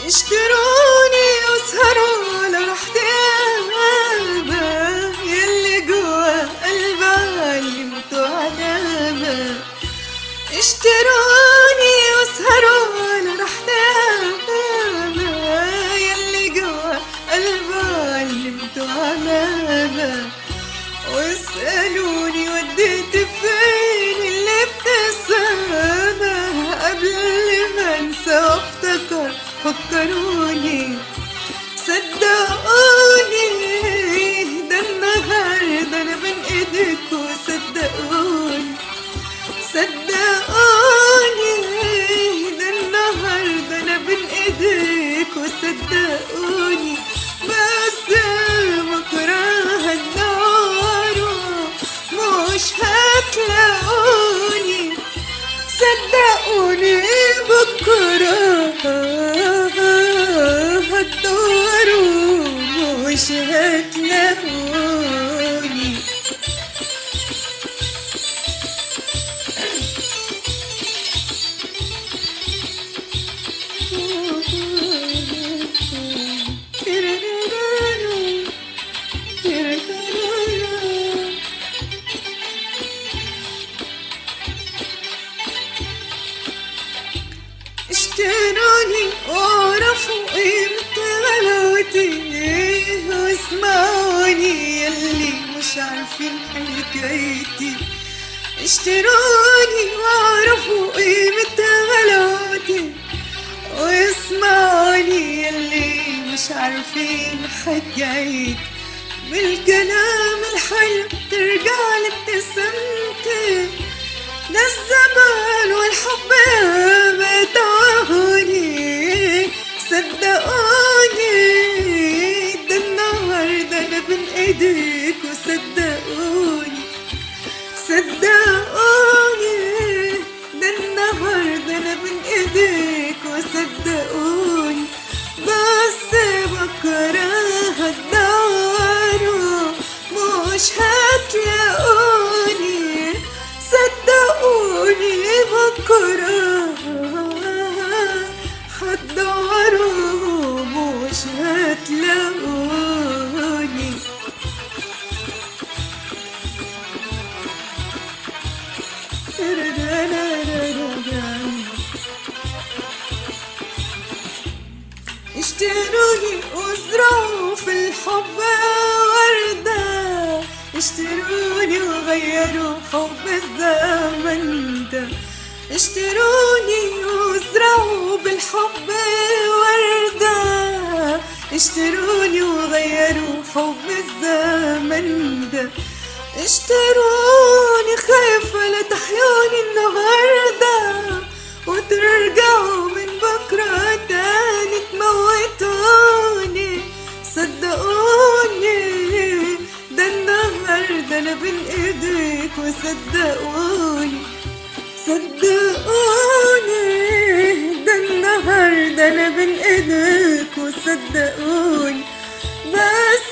اشتروني واسهروا على راحتي يابا، يلي جوا قلبي علمتوا علامة. اشتروني واسهروا على راحتي يابا، يلي جوا قلبي علمتوا علامة. واسألوني وديت فين الابتسامة، قبل ما انسى وافتكر فكروني. صدقوني ده النهارده انا بين ايديكوا، صدقوني صدقوني ده النهارده انا بين ايديكوا، صدقوني. بس بكره هتدوروا مش هتلاقوني، صدقوني بكره هتدوروا مش هتلاقوني. اشتروني وعرفوا قيمة غلاوتي، واسمعوني يلي مش عارفين حكايتي. اشتروني وعرفوا قيمة غلاوتي، واسمعوني يلي مش عارفين حكايتي. بالكلام الحلو ترجع لابتسامتي، ده الزمان والحب ياما توهوني. صدقوني ده النهارده انا بين ايديك، وصدقوني صدقوني ده النهارده انا بين ايديك، وصدقوني. بس بكره هتدوروا مش هتلاقوني، صدقوني بكره هتدوروا مش هتلاقوني. اشتروني وازرعوا في الحب وردة، اشتروني وغيروا حب الزمن ده. اشتروني وازرعوا بالحب وردة، اشتروني وغيروا حب الزمن ده. اشتروني خايفة لا تحيوني النهاردة، وترجعوا من بكرة تاني تموتوني. صدقوني ده النهاردة انا بين ايديك، وصدقوني صدقوني ده النهاردة انا بين ايديك، وصدقوني. بس